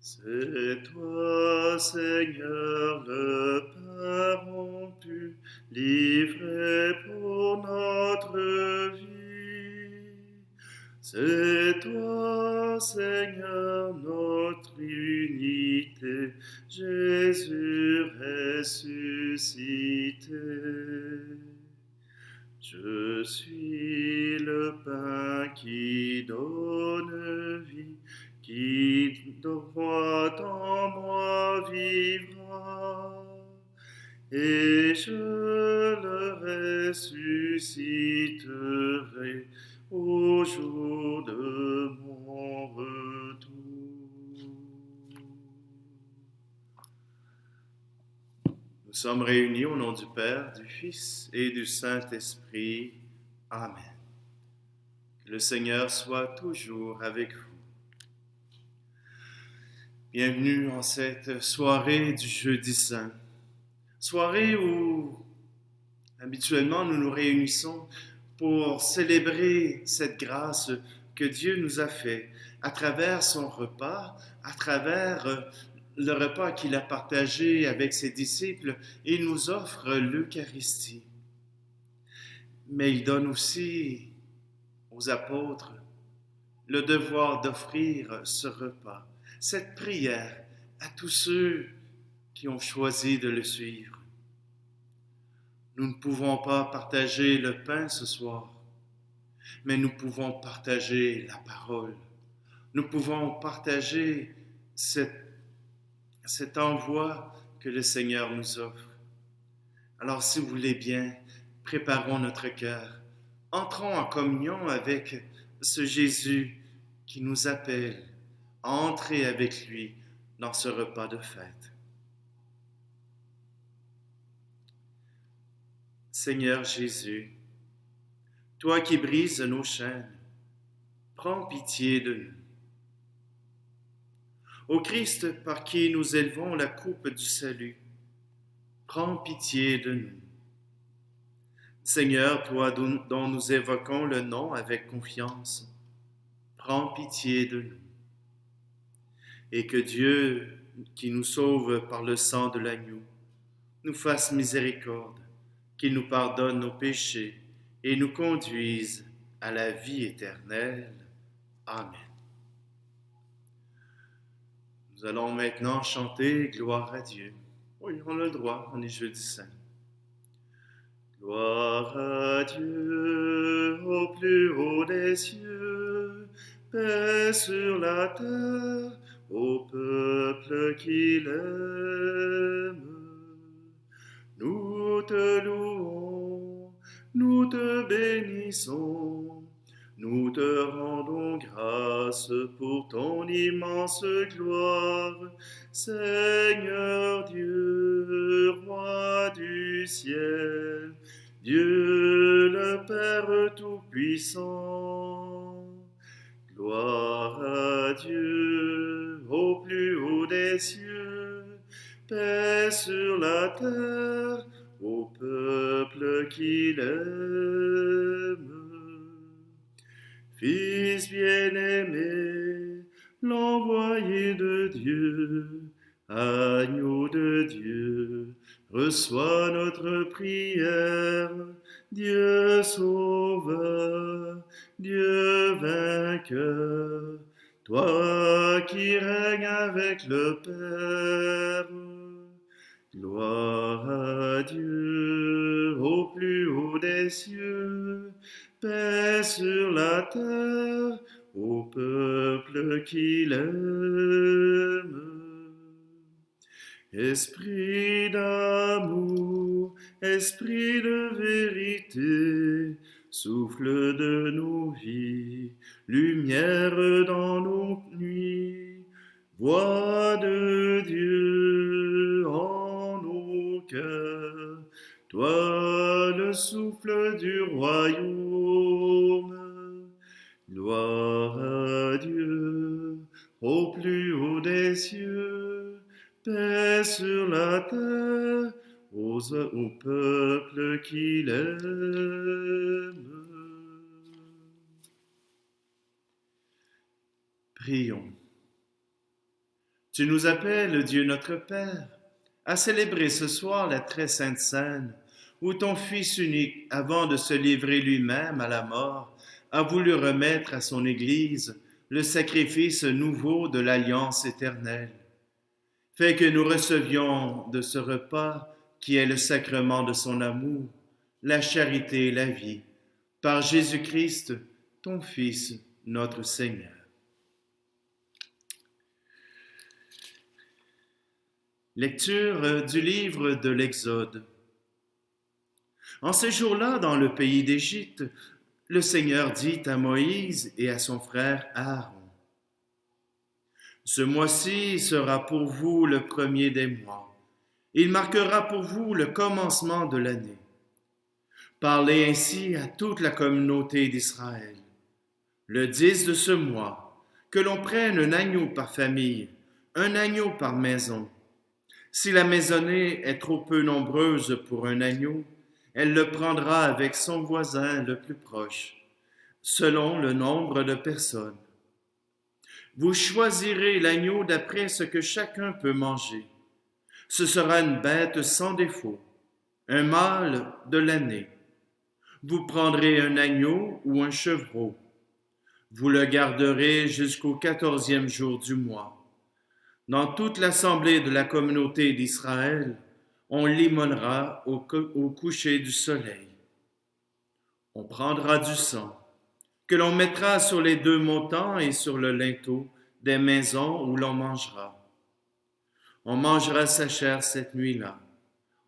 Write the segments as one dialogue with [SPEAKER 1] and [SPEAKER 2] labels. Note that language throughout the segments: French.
[SPEAKER 1] C'est toi, Seigneur, le parent-tu, livré pour notre vie. C'est toi, Seigneur, notre unité, Jésus ressuscité. Je suis le pain qui donne vie, qui droit en moi vivra, et je le ressusciterai au jour de mon retour. Nous sommes réunis au nom du Père, du Fils et du Saint-Esprit. Amen. Que le Seigneur soit toujours avec vous. Bienvenue en cette soirée du Jeudi Saint. Soirée où habituellement nous nous réunissons pour célébrer cette grâce que Dieu nous a faite à travers son repas, à travers le repas qu'il a partagé avec ses disciples. Il nous offre l'Eucharistie. Mais il donne aussi aux apôtres le devoir d'offrir ce repas, cette prière à tous ceux qui ont choisi de le suivre. Nous ne pouvons pas partager le pain ce soir, mais nous pouvons partager la parole. Nous pouvons partager cet envoi que le Seigneur nous offre. Alors, si vous voulez bien, préparons notre cœur. Entrons en communion avec ce Jésus qui nous appelle à entrer avec lui dans ce repas de fête. Seigneur Jésus, toi qui brises nos chaînes, prends pitié de nous. Ô Christ, par qui nous élevons la coupe du salut, prends pitié de nous. Seigneur, toi dont nous évoquons le nom avec confiance, prends pitié de nous. Et que Dieu, qui nous sauve par le sang de l'agneau, nous fasse miséricorde, qu'il nous pardonne nos péchés et nous conduise à la vie éternelle. Amen. Nous allons maintenant chanter Gloire à Dieu. Oui, on a le droit, on est jeudi saint. Gloire à Dieu au plus haut des cieux, paix sur la terre au peuple qu'il aime. Nous te louons, nous te bénissons, nous te rendons grâce pour ton immense gloire, Seigneur Dieu, roi du ciel, Dieu le Père Tout-Puissant. Gloire à Dieu au plus haut des cieux, paix sur la terre au peuple qu'il aime. Fils bien-aimé, l'envoyé de Dieu, agneau de Dieu, reçois notre prière. Dieu sauveur, Dieu vainqueur, toi qui règnes avec le Père. Gloire à Dieu au plus haut des cieux, paix sur la terre au peuple qu'il aime. Esprit d'amour, esprit de vérité, souffle de nos vies, lumière dans nos nuits, voix de Dieu en nos cœurs, toi le souffle du royaume. Gloire à Dieu au plus haut des cieux, paix sur la terre au peuple qu'il aime. Prions. Tu nous appelles, Dieu notre Père, à célébrer ce soir la très sainte scène, où ton Fils unique, avant de se livrer lui-même à la mort, a voulu remettre à son Église le sacrifice nouveau de l'alliance éternelle. Fais que nous recevions de ce repas, qui est le sacrement de son amour, la charité et la vie, par Jésus-Christ, ton Fils, notre Seigneur. Lecture du livre de l'Exode. En ces jours-là, dans le pays d'Égypte, le Seigneur dit à Moïse et à son frère Aaron, ce mois-ci sera pour vous le premier des mois. Il marquera pour vous le commencement de l'année. Parlez ainsi à toute la communauté d'Israël. Le 10 de ce mois, que l'on prenne un agneau par famille, un agneau par maison. Si la maisonnée est trop peu nombreuse pour un agneau, elle le prendra avec son voisin le plus proche, selon le nombre de personnes. Vous choisirez l'agneau d'après ce que chacun peut manger. Ce sera une bête sans défaut, un mâle de l'année. Vous prendrez un agneau ou un chevreau. Vous le garderez jusqu'au 14e jour du mois. Dans toute l'assemblée de la communauté d'Israël, on l'immolera au coucher du soleil. On prendra du sang, que l'on mettra sur les deux montants et sur le linteau des maisons où l'on mangera. On mangera sa chair cette nuit-là.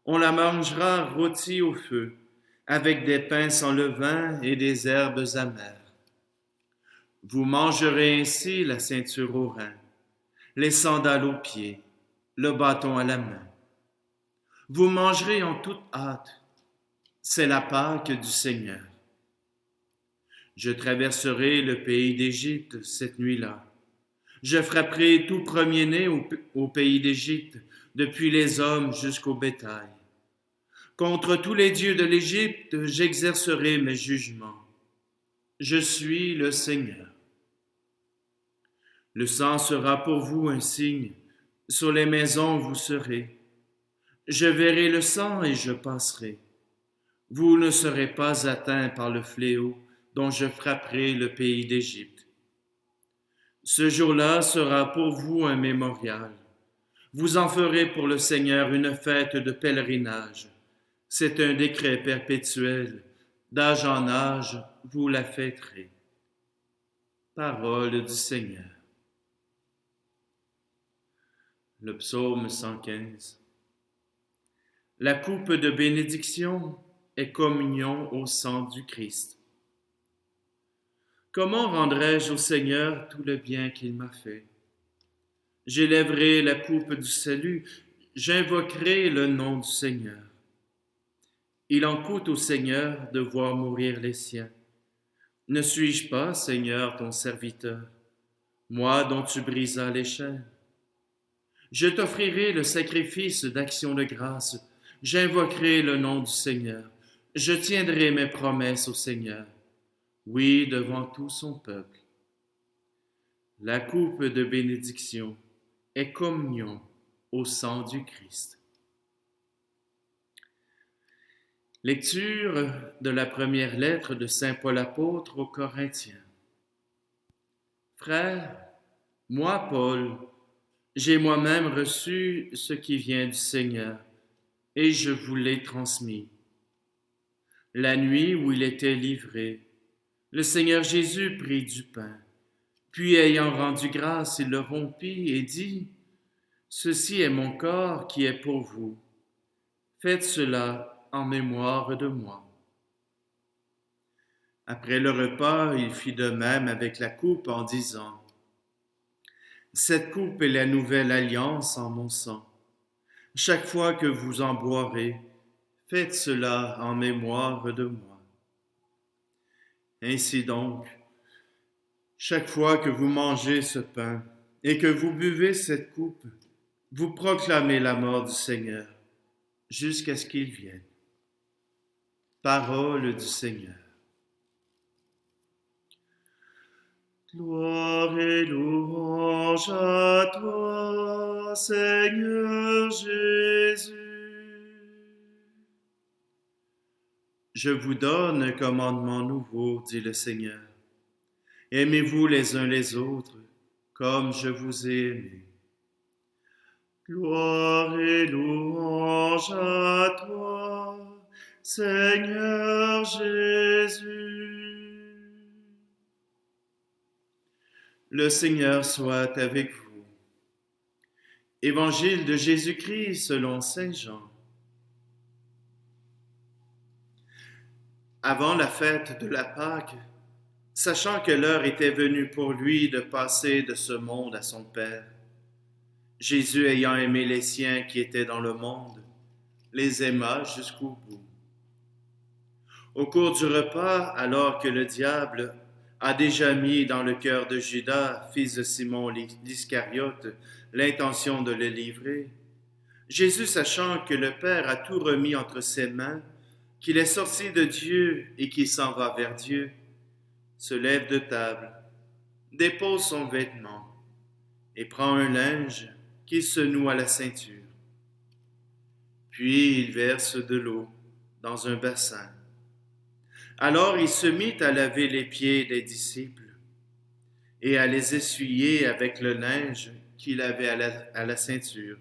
[SPEAKER 1] On la mangera rôtie au feu, avec des pains sans levain et des herbes amères. Vous mangerez ainsi la ceinture aux reins, les sandales aux pieds, le bâton à la main. Vous mangerez en toute hâte. C'est la Pâque du Seigneur. Je traverserai le pays d'Égypte cette nuit-là. Je frapperai tout premier-né au pays d'Égypte, depuis les hommes jusqu'au bétail. Contre tous les dieux de l'Égypte, j'exercerai mes jugements. Je suis le Seigneur. Le sang sera pour vous un signe, sur les maisons où vous serez. Je verrai le sang et je passerai. Vous ne serez pas atteints par le fléau dont je frapperai le pays d'Égypte. Ce jour-là sera pour vous un mémorial. Vous en ferez pour le Seigneur une fête de pèlerinage. C'est un décret perpétuel. D'âge en âge, vous la fêterez. Parole du Seigneur. Le psaume 115. La coupe de bénédiction est communion au sang du Christ. Comment rendrai-je au Seigneur tout le bien qu'il m'a fait? J'élèverai la coupe du salut, j'invoquerai le nom du Seigneur. Il en coûte au Seigneur de voir mourir les siens. Ne suis-je pas, Seigneur, ton serviteur, moi dont tu brisas les chaînes? Je t'offrirai le sacrifice d'action de grâce, j'invoquerai le nom du Seigneur, je tiendrai mes promesses au Seigneur, oui, devant tout son peuple. La coupe de bénédiction est communion au sang du Christ. Lecture de la première lettre de saint Paul apôtre aux Corinthiens. Frères, moi, Paul, j'ai moi-même reçu ce qui vient du Seigneur, et je vous l'ai transmis. La nuit où il était livré, le Seigneur Jésus prit du pain, puis ayant rendu grâce, il le rompit et dit, « Ceci est mon corps qui est pour vous. Faites cela en mémoire de moi. » Après le repas, il fit de même avec la coupe en disant, « Cette coupe est la nouvelle alliance en mon sang. Chaque fois que vous en boirez, faites cela en mémoire de moi. Ainsi donc, chaque fois que vous mangez ce pain et que vous buvez cette coupe, vous proclamez la mort du Seigneur jusqu'à ce qu'il vienne. » Parole du Seigneur. Gloire et louange louange à toi, Seigneur Jésus. Je vous donne un commandement nouveau, dit le Seigneur. Aimez-vous les uns les autres, comme je vous ai aimé. Gloire et louange à toi, Seigneur Jésus. Le Seigneur soit avec vous. Évangile de Jésus-Christ selon saint Jean. Avant la fête de la Pâque, sachant que l'heure était venue pour lui de passer de ce monde à son Père, Jésus ayant aimé les siens qui étaient dans le monde, les aima jusqu'au bout. Au cours du repas, alors que le diable a déjà mis dans le cœur de Judas, fils de Simon l'Iscariote, l'intention de le livrer, Jésus, sachant que le Père a tout remis entre ses mains, qu'il est sorti de Dieu et qu'il s'en va vers Dieu, se lève de table, dépose son vêtement et prend un linge qu'il se noue à la ceinture. Puis il verse de l'eau dans un bassin. Alors il se mit à laver les pieds des disciples et à les essuyer avec le linge qu'il avait à la ceinture.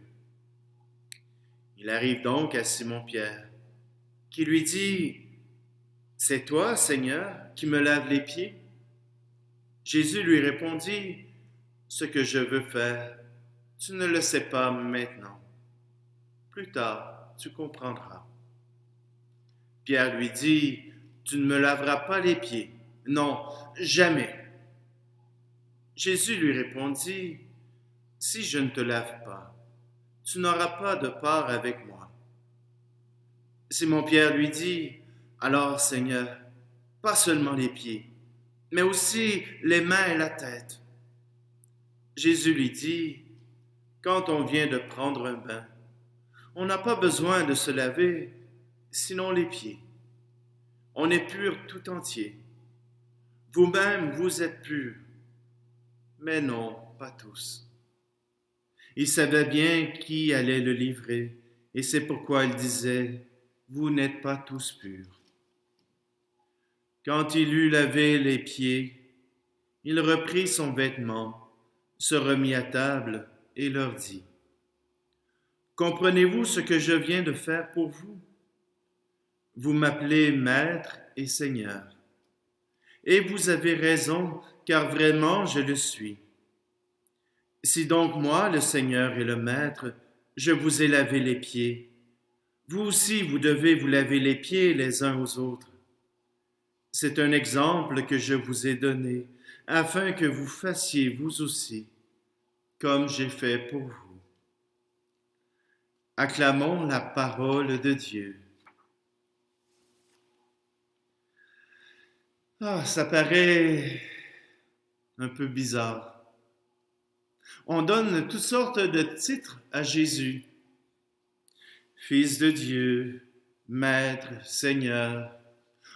[SPEAKER 1] Il arrive donc à Simon-Pierre, qui lui dit, « C'est toi, Seigneur, qui me laves les pieds? » Jésus lui répondit, « Ce que je veux faire, tu ne le sais pas maintenant. Plus tard, tu comprendras. » Pierre lui dit, « Tu ne me laveras pas les pieds. Non, jamais. » Jésus lui répondit, « Si je ne te lave pas, tu n'auras pas de part avec moi. » Simon-Pierre lui dit, « Alors, Seigneur, pas seulement les pieds, mais aussi les mains et la tête. » Jésus lui dit, « Quand on vient de prendre un bain, on n'a pas besoin de se laver, sinon les pieds. On est pur tout entier. Vous-même, vous êtes purs, mais non, pas tous. » Il savait bien qui allait le livrer, et c'est pourquoi il disait, « Vous n'êtes pas tous purs. » Quand il eut lavé les pieds, il reprit son vêtement, se remit à table et leur dit, « Comprenez-vous ce que je viens de faire pour vous? Vous m'appelez Maître et Seigneur. Et vous avez raison, car vraiment je le suis. Si donc moi, le Seigneur et le Maître, je vous ai lavé les pieds, vous aussi vous devez vous laver les pieds les uns aux autres. C'est un exemple que je vous ai donné, afin que vous fassiez vous aussi, comme j'ai fait pour vous. » Acclamons la parole de Dieu. Ça paraît un peu bizarre. On donne toutes sortes de titres à Jésus. Fils de Dieu, Maître, Seigneur.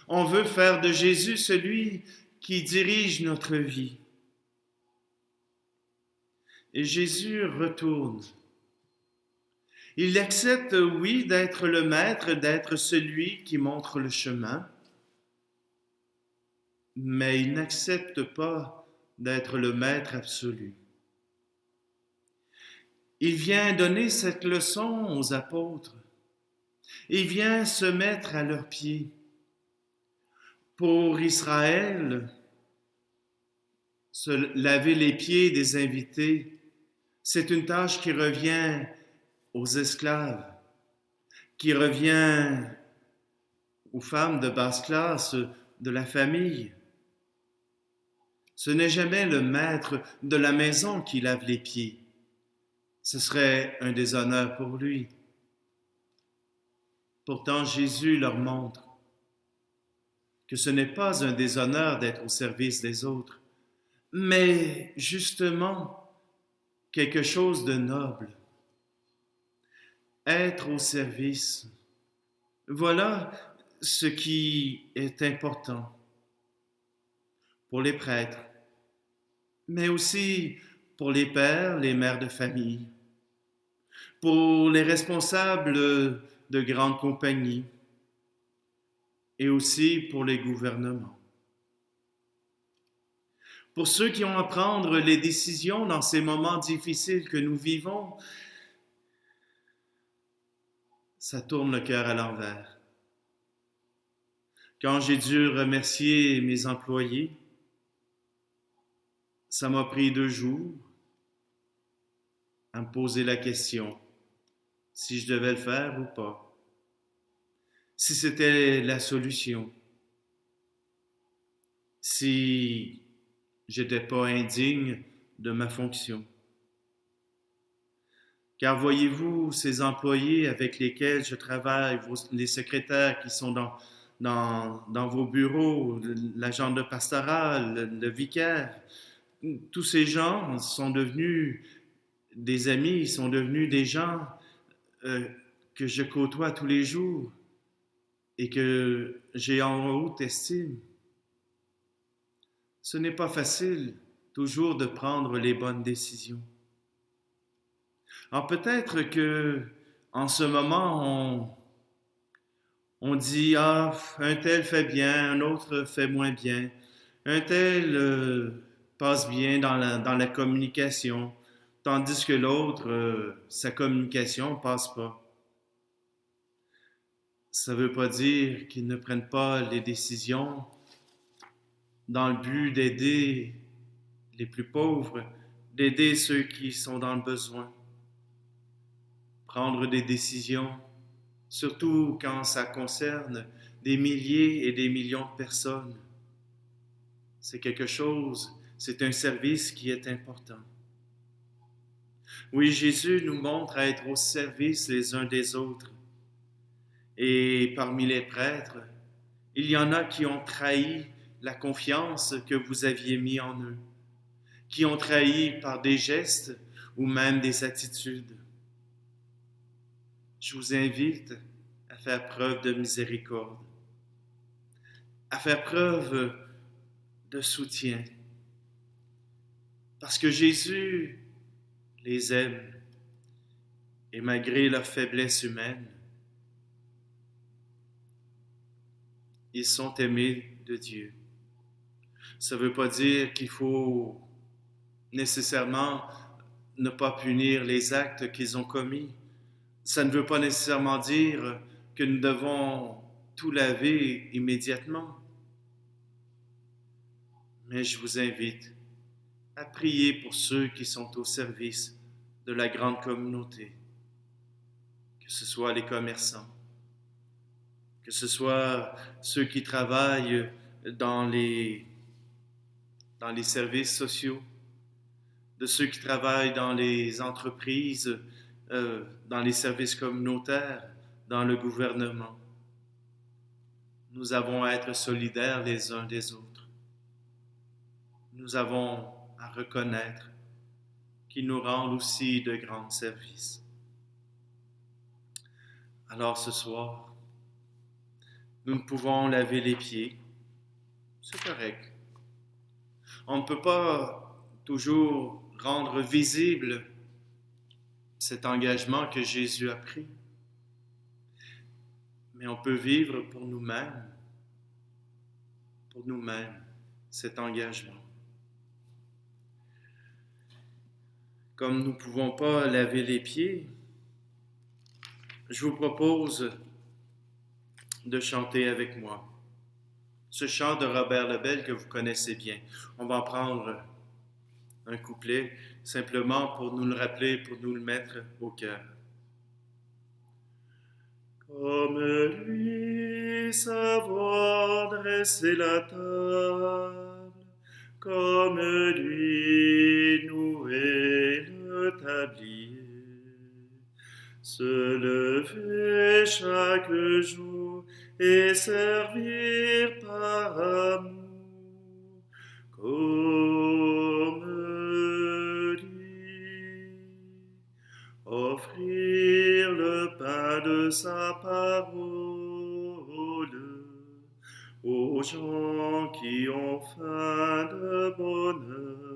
[SPEAKER 1] On veut faire de Jésus celui qui dirige notre vie. Et Jésus retourne. Il accepte, oui, d'être le Maître, d'être celui qui montre le chemin, mais il n'accepte pas d'être le Maître absolu. Il vient donner cette leçon aux apôtres. Il vient se mettre à leurs pieds. Pour Israël, se laver les pieds des invités, c'est une tâche qui revient aux esclaves, qui revient aux femmes de basse classe de la famille. Ce n'est jamais le maître de la maison qui lave les pieds. Ce serait un déshonneur pour lui. Pourtant, Jésus leur montre que ce n'est pas un déshonneur d'être au service des autres, mais justement quelque chose de noble. Être au service, voilà ce qui est important pour les prêtres, mais aussi pour les pères, les mères de famille, pour les responsables de grandes compagnies et aussi pour les gouvernements. Pour ceux qui ont à prendre les décisions dans ces moments difficiles que nous vivons, ça tourne le cœur à l'envers. Quand j'ai dû remercier mes employés, ça m'a pris 2 jours à me poser la question si je devais le faire ou pas, si c'était la solution, si j'étais pas indigne de ma fonction. Car voyez-vous, ces employés avec lesquels je travaille, les secrétaires qui sont dans vos bureaux, l'agent de pastoral, le vicaire, tous ces gens sont devenus des amis, sont devenus des gens que je côtoie tous les jours et que j'ai en haute estime. Ce n'est pas facile toujours de prendre les bonnes décisions. Alors peut-être que en ce moment, on dit, ah, un tel fait bien, un autre fait moins bien, un tel passe bien dans la communication, tandis que l'autre, sa communication passe pas. Ça ne veut pas dire qu'ils ne prennent pas les décisions dans le but d'aider les plus pauvres, d'aider ceux qui sont dans le besoin. Prendre des décisions, surtout quand ça concerne des milliers et des millions de personnes. C'est quelque chose, c'est un service qui est important. Oui, Jésus nous montre à être au service les uns des autres. Et parmi les prêtres, il y en a qui ont trahi la confiance que vous aviez mis en eux, qui ont trahi par des gestes ou même des attitudes. Je vous invite à faire preuve de miséricorde, à faire preuve de soutien, parce que Jésus les aime et malgré leur faiblesse humaine, ils sont aimés de Dieu. Ça ne veut pas dire qu'il faut nécessairement ne pas punir les actes qu'ils ont commis. Ça ne veut pas nécessairement dire que nous devons tout laver immédiatement. Mais je vous invite à prier pour ceux qui sont au service de la grande communauté, que ce soit les commerçants, que ce soit ceux qui travaillent dans les services sociaux, de ceux qui travaillent dans les entreprises, dans les services communautaires, dans le gouvernement. Nous avons à être solidaires les uns des autres. Nous avons à reconnaître qu'ils nous rendent aussi de grands services. Alors ce soir, nous ne pouvons laver les pieds. C'est correct. On ne peut pas toujours rendre visible cet engagement que Jésus a pris. Mais on peut vivre pour nous-mêmes cet engagement. Comme nous ne pouvons pas laver les pieds, je vous propose de chanter avec moi ce chant de Robert Lebel que vous connaissez bien. On va en prendre un couplet simplement pour nous le rappeler, pour nous le mettre au cœur. Comme lui, savoir dresser la table, comme lui, nouer le tablier, se lever chaque jour et servir par amour, comme lui, offrir le pain de sa parole aux gens qui ont faim de bonheur.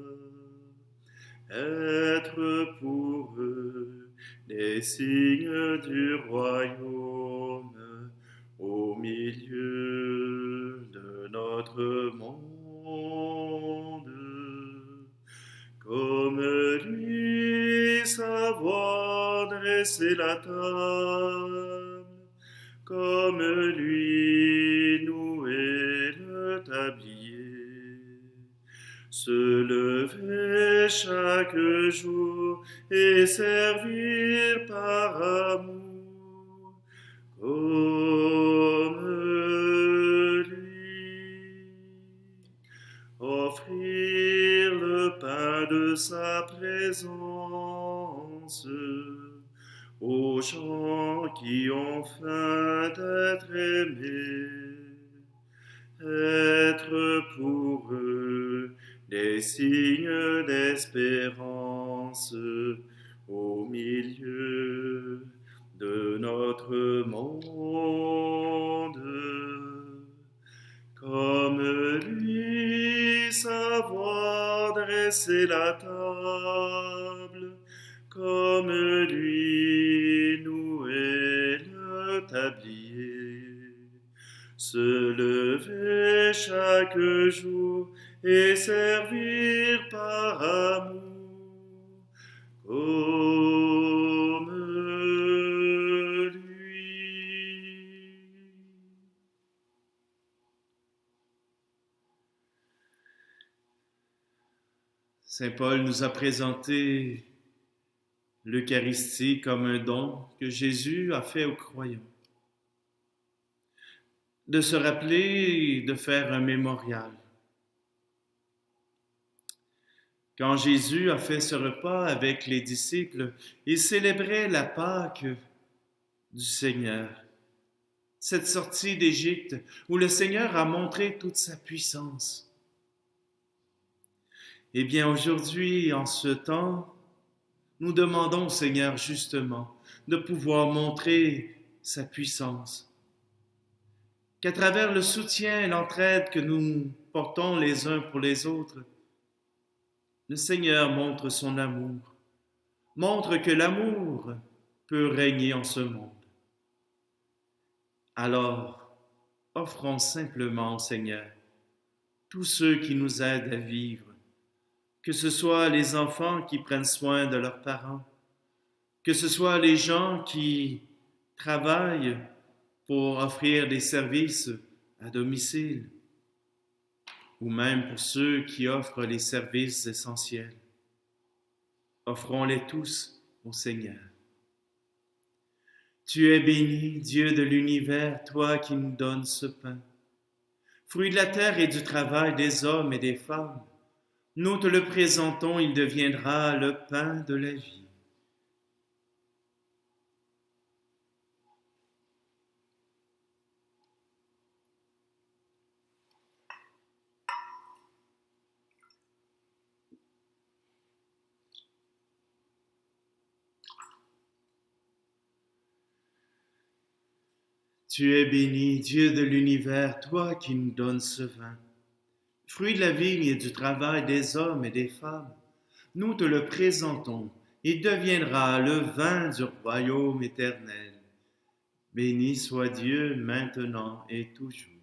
[SPEAKER 1] être pour eux des signes du royaume au milieu de notre monde. Comme lui savoir dresser la table, comme lui nouer le tablier, se lever chaque jour et servir par amour, comme lui, offrir le pain de sa présence aux gens qui ont faim d'être aimés, être pour eux des signes d'espérance au milieu de notre monde. Comme lui savoir dresser la table, comme lui nouer le tablier, se lever chaque jour et servir par amour, comme lui. Saint Paul nous a présenté l'Eucharistie comme un don que Jésus a fait aux croyants. De se rappeler, de faire un mémorial. Quand Jésus a fait ce repas avec les disciples, il célébrait la Pâque du Seigneur, cette sortie d'Égypte où le Seigneur a montré toute sa puissance. Eh bien, aujourd'hui, en ce temps, nous demandons au Seigneur justement de pouvoir montrer sa puissance, qu'à travers le soutien et l'entraide que nous portons les uns pour les autres, le Seigneur montre son amour, montre que l'amour peut régner en ce monde. Alors, offrons simplement au Seigneur tous ceux qui nous aident à vivre, que ce soit les enfants qui prennent soin de leurs parents, que ce soit les gens qui travaillent pour offrir des services à domicile, ou même pour ceux qui offrent les services essentiels. Offrons-les tous au Seigneur. Tu es béni, Dieu de l'univers, toi qui nous donnes ce pain, fruit de la terre et du travail des hommes et des femmes. Nous te le présentons, il deviendra le pain de la vie. Tu es béni, Dieu de l'univers, toi qui nous donnes ce vin, fruit de la vigne et du travail des hommes et des femmes. Nous te le présentons, il deviendra le vin du royaume éternel. Béni soit Dieu maintenant et toujours.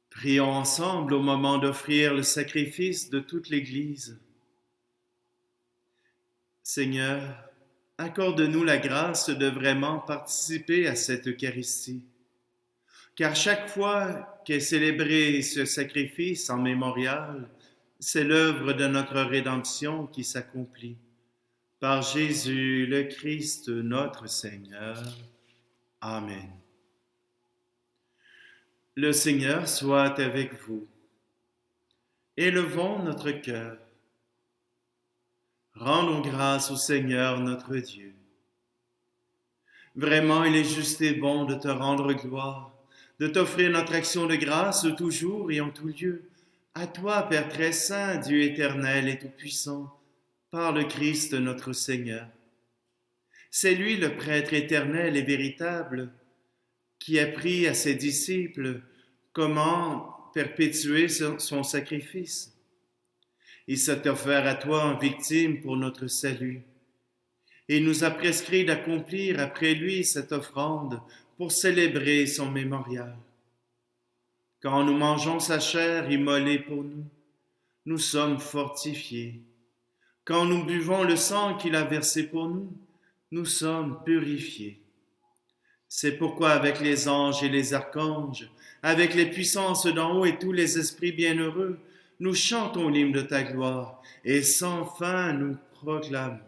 [SPEAKER 1] Prions ensemble au moment d'offrir le sacrifice de toute l'Église. Seigneur, accorde-nous la grâce de vraiment participer à cette Eucharistie, car chaque fois qu'est célébré ce sacrifice en mémorial, c'est l'œuvre de notre rédemption qui s'accomplit. Par Jésus le Christ notre Seigneur. Amen. Le Seigneur soit avec vous. Élevons notre cœur. Rendons grâce au Seigneur notre Dieu. Vraiment, il est juste et bon de te rendre gloire, de t'offrir notre action de grâce toujours et en tout lieu. À toi, Père très saint, Dieu éternel et tout-puissant, par le Christ notre Seigneur. C'est lui le prêtre éternel et véritable, qui a pris à ses disciples comment perpétuer son sacrifice. Il s'est offert à toi en victime pour notre salut. Et il nous a prescrit d'accomplir après lui cette offrande pour célébrer son mémorial. Quand nous mangeons sa chair immolée pour nous, nous sommes fortifiés. Quand nous buvons le sang qu'il a versé pour nous, nous sommes purifiés. C'est pourquoi avec les anges et les archanges, avec les puissances d'en haut et tous les esprits bienheureux, nous chantons l'hymne de ta gloire et sans fin nous proclamons.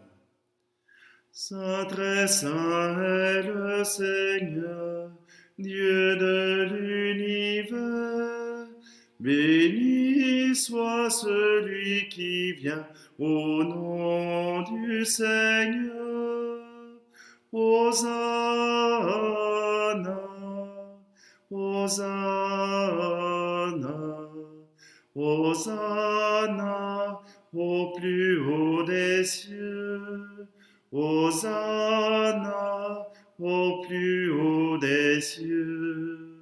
[SPEAKER 1] Saint très saint est le Seigneur, Dieu de l'univers. Béni soit celui qui vient au nom du Seigneur. Hosanna, Hosanna, Hosanna au plus haut des cieux. Hosanna au plus haut des cieux.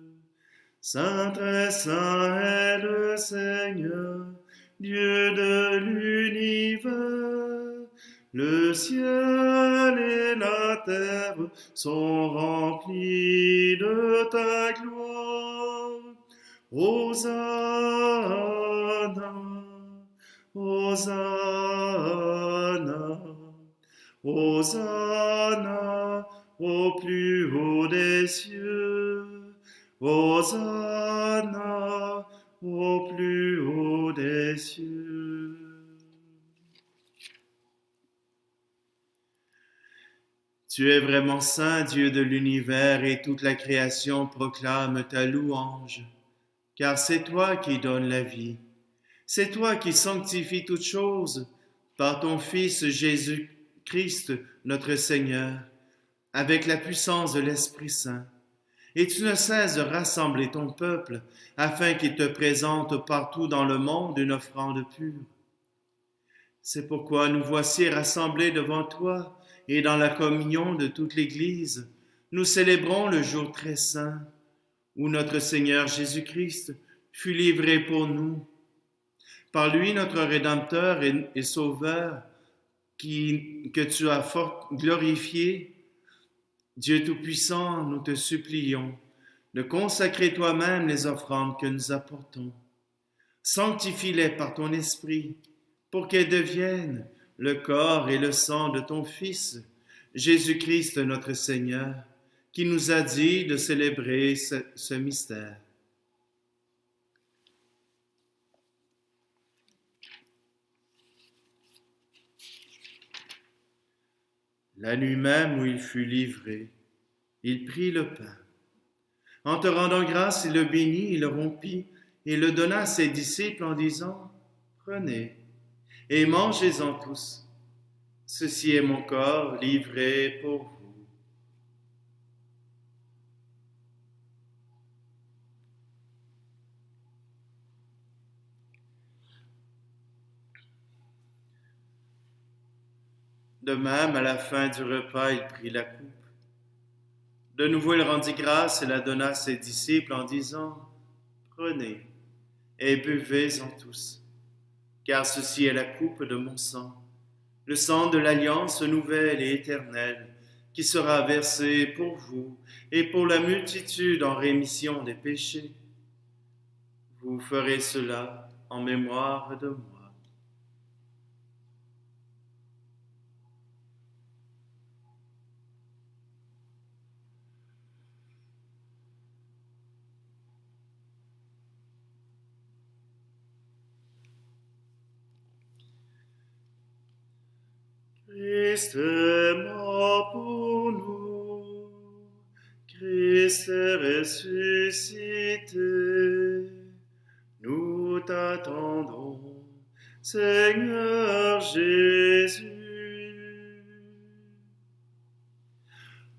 [SPEAKER 1] Saint très saint est le Seigneur, Dieu de l'univers. Le ciel et la terre sont remplis de ta gloire. Hosanna, Hosanna, Hosanna au plus haut des cieux. Hosanna au plus haut des cieux. Tu es vraiment saint, Dieu de l'univers, et toute la création proclame ta louange, car c'est toi qui donnes la vie. C'est toi qui sanctifies toutes choses par ton Fils Jésus-Christ, notre Seigneur, avec la puissance de l'Esprit Saint. Et tu ne cesses de rassembler ton peuple afin qu'il te présente partout dans le monde une offrande pure. C'est pourquoi nous voici rassemblés devant toi et dans la communion de toute l'Église, nous célébrons le jour très saint où notre Seigneur Jésus-Christ fut livré pour nous. Par lui, notre Rédempteur et Sauveur, que tu as fort glorifié, Dieu Tout-Puissant, nous te supplions de consacrer toi-même les offrandes que nous apportons. Sanctifie-les par ton Esprit, pour qu'elles deviennent le corps et le sang de ton Fils, Jésus-Christ notre Seigneur, qui nous a dit de célébrer ce mystère. La nuit même où il fut livré, il prit le pain. En te rendant grâce, il le bénit, il le rompit et le donna à ses disciples en disant « Prenez et mangez-en tous. Ceci est mon corps livré pour vous. » De même, à la fin du repas, il prit la coupe. De nouveau, il rendit grâce et la donna à ses disciples en disant « Prenez et buvez-en tous, car ceci est la coupe de mon sang, le sang de l'alliance nouvelle et éternelle, qui sera versé pour vous et pour la multitude en rémission des péchés. Vous ferez cela en mémoire de moi. » Christ est mort pour nous, Christ est ressuscité, nous t'attendons, Seigneur Jésus.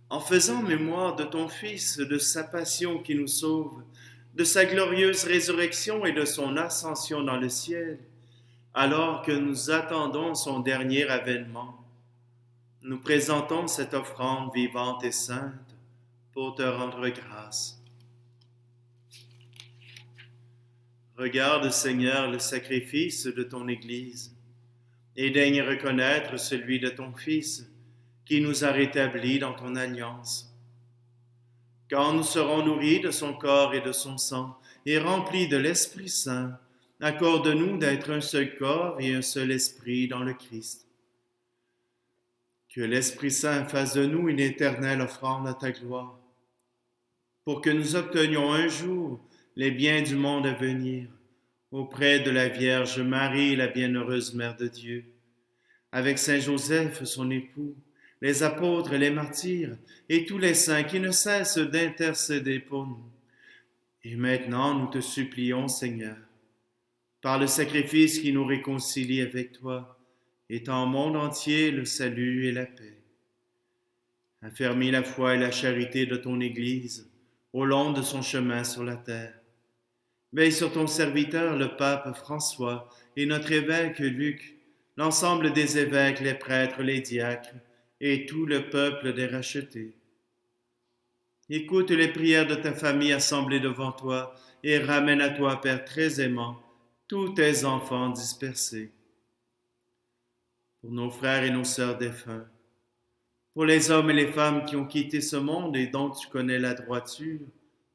[SPEAKER 1] En faisant mémoire de ton Fils, de sa passion qui nous sauve, de sa glorieuse résurrection et de son ascension dans le ciel, alors que nous attendons son dernier avènement, nous présentons cette offrande vivante et sainte pour te rendre grâce. Regarde, Seigneur, le sacrifice de ton Église, et daigne reconnaître celui de ton Fils, qui nous a rétablis dans ton alliance. Quand nous serons nourris de son corps et de son sang, et remplis de l'Esprit Saint, accorde-nous d'être un seul corps et un seul esprit dans le Christ. Que l'Esprit Saint fasse de nous une éternelle offrande à ta gloire, pour que nous obtenions un jour les biens du monde à venir, auprès de la Vierge Marie, la bienheureuse Mère de Dieu, avec Saint Joseph, son époux, les apôtres et les martyrs, et tous les saints qui ne cessent d'intercéder pour nous. Et maintenant, nous te supplions, Seigneur, par le sacrifice qui nous réconcilie avec toi, étends au monde entier le salut et la paix. Affermis la foi et la charité de ton Église au long de son chemin sur la terre. Veille sur ton serviteur, le pape François, et notre évêque Luc, l'ensemble des évêques, les prêtres, les diacres, et tout le peuple des rachetés. Écoute les prières de ta famille assemblée devant toi, et ramène à toi, Père très aimant, tous tes enfants dispersés. Pour nos frères et nos sœurs défunts, pour les hommes et les femmes qui ont quitté ce monde et dont tu connais la droiture,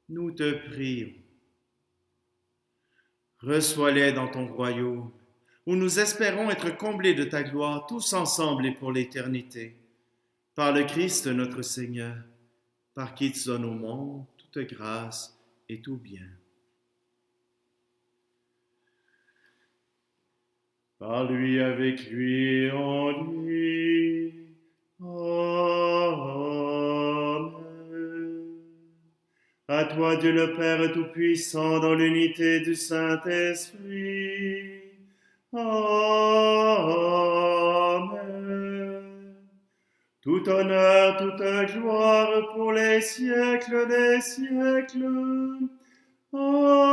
[SPEAKER 1] nous te prions. Reçois-les dans ton royaume, où nous espérons être comblés de ta gloire tous ensemble et pour l'éternité. Par le Christ notre Seigneur, par qui tu donnes au monde toute grâce et tout bien. Par lui, avec lui, en lui. Amen. À toi, Dieu le Père Tout-Puissant, dans l'unité du Saint-Esprit. Amen. Tout honneur, toute gloire pour les siècles des siècles. Amen.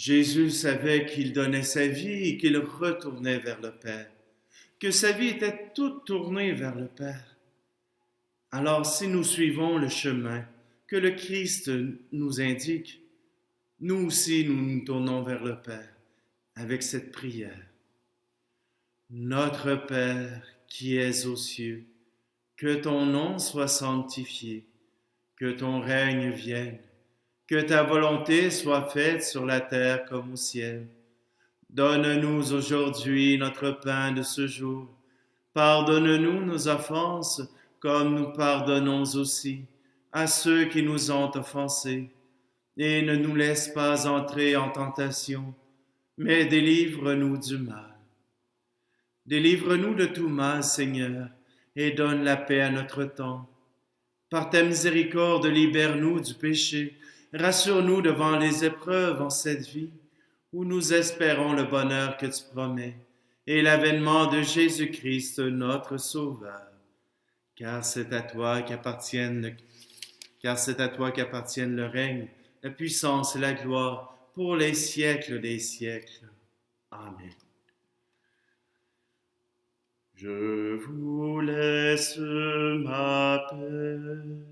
[SPEAKER 1] Jésus savait qu'il donnait sa vie et qu'il retournait vers le Père, que sa vie était toute tournée vers le Père. Alors, si nous suivons le chemin que le Christ nous indique, nous aussi nous nous tournons vers le Père avec cette prière. Notre Père qui es aux cieux, que ton nom soit sanctifié, que ton règne vienne, que ta volonté soit faite sur la terre comme au ciel. Donne-nous aujourd'hui notre pain de ce jour. Pardonne-nous nos offenses, comme nous pardonnons aussi à ceux qui nous ont offensés. Et ne nous laisse pas entrer en tentation, mais délivre-nous du mal. Délivre-nous de tout mal, Seigneur, et donne la paix à notre temps. Par ta miséricorde, libère-nous du péché. Rassure-nous devant les épreuves en cette vie, où nous espérons le bonheur que tu promets, et l'avènement de Jésus-Christ, notre Sauveur. Car c'est à toi qu'appartiennent le règne, la puissance et la gloire pour les siècles des siècles. Amen. Je vous laisse ma paix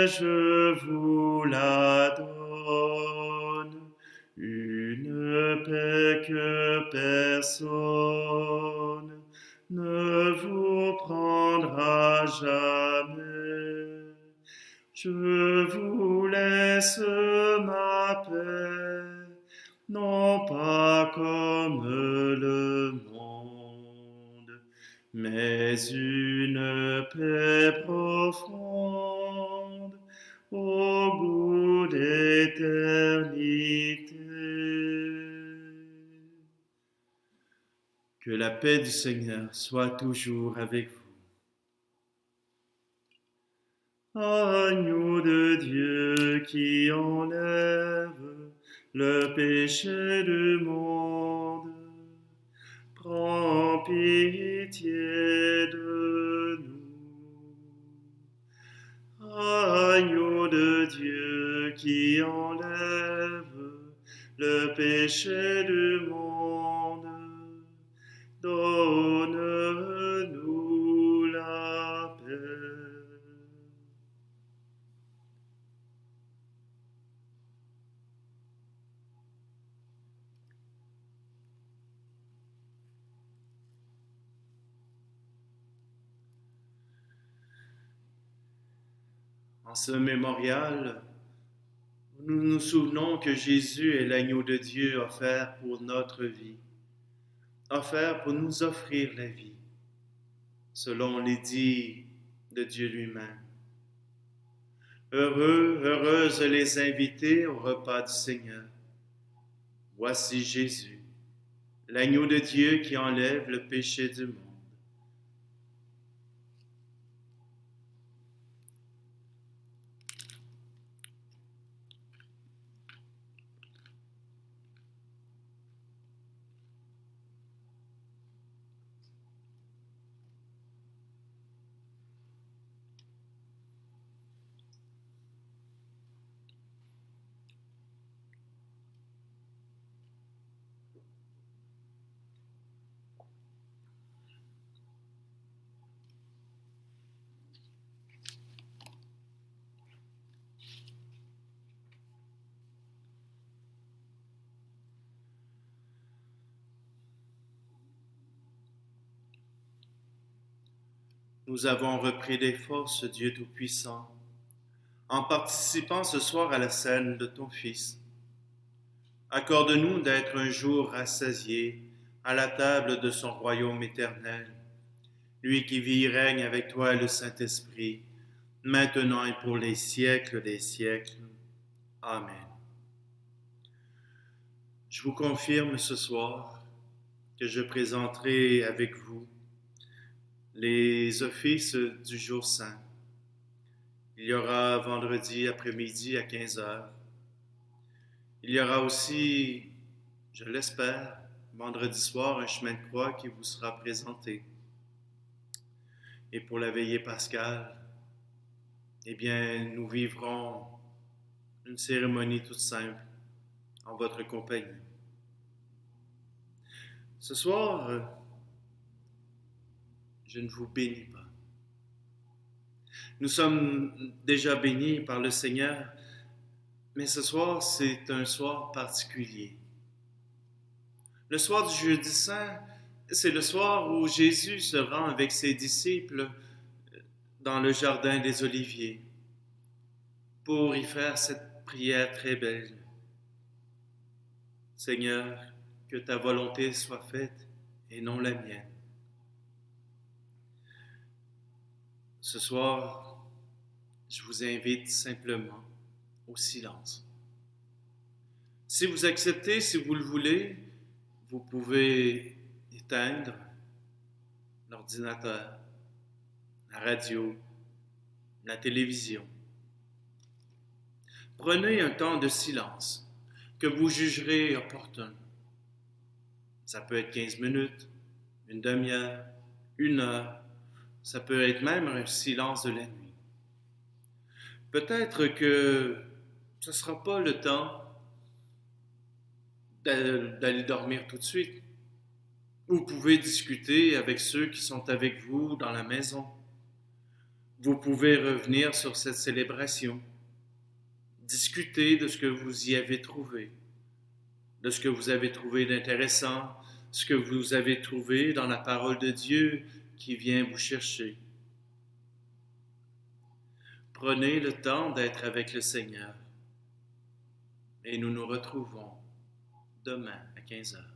[SPEAKER 1] je vous la donne, une paix que personne ne vous prendra jamais. Je vous laisse ma paix, non pas comme le monde, mais une paix profonde, au goût d'éternité. Que la paix du Seigneur soit toujours avec vous. Agneau de Dieu qui enlève le péché du monde, prends pitié de nous. Agneau de Dieu qui enlève le péché du monde. Donne-nous la paix. En ce mémorial, nous nous souvenons que Jésus est l'agneau de Dieu offert pour notre vie, offert pour nous offrir la vie, selon les dits de Dieu lui-même. Heureux, heureuses les invités au repas du Seigneur. Voici Jésus, l'agneau de Dieu qui enlève le péché du monde. Nous avons repris des forces, Dieu Tout-Puissant, en participant ce soir à la scène de ton Fils. Accorde-nous d'être un jour rassasiés à la table de son royaume éternel, lui qui vit et règne avec toi et le Saint-Esprit, maintenant et pour les siècles des siècles. Amen. Je vous confirme ce soir que je présenterai avec vous les offices du jour saint. Il y aura vendredi après-midi à 15 heures. Il y aura aussi, je l'espère, vendredi soir, un chemin de croix qui vous sera présenté. Et pour la veillée pascale, eh bien, nous vivrons une cérémonie toute simple en votre compagnie. Ce soir, je ne vous bénis pas. Nous sommes déjà bénis par le Seigneur, mais ce soir, c'est un soir particulier. Le soir du Jeudi Saint, c'est le soir où Jésus se rend avec ses disciples dans le jardin des Oliviers pour y faire cette prière très belle. Seigneur, que ta volonté soit faite et non la mienne. Ce soir, je vous invite simplement au silence. Si vous acceptez, si vous le voulez, vous pouvez éteindre l'ordinateur, la radio, la télévision. Prenez un temps de silence que vous jugerez opportun. Ça peut être 15 minutes, une demi-heure, une heure. Ça peut être même un silence de la nuit. Peut-être que ce ne sera pas le temps d'aller dormir tout de suite. Vous pouvez discuter avec ceux qui sont avec vous dans la maison. Vous pouvez revenir sur cette célébration, discuter de ce que vous y avez trouvé, de ce que vous avez trouvé d'intéressant, ce que vous avez trouvé dans la parole de Dieu qui vient vous chercher. Prenez le temps d'être avec le Seigneur et nous nous retrouvons demain à 15 heures.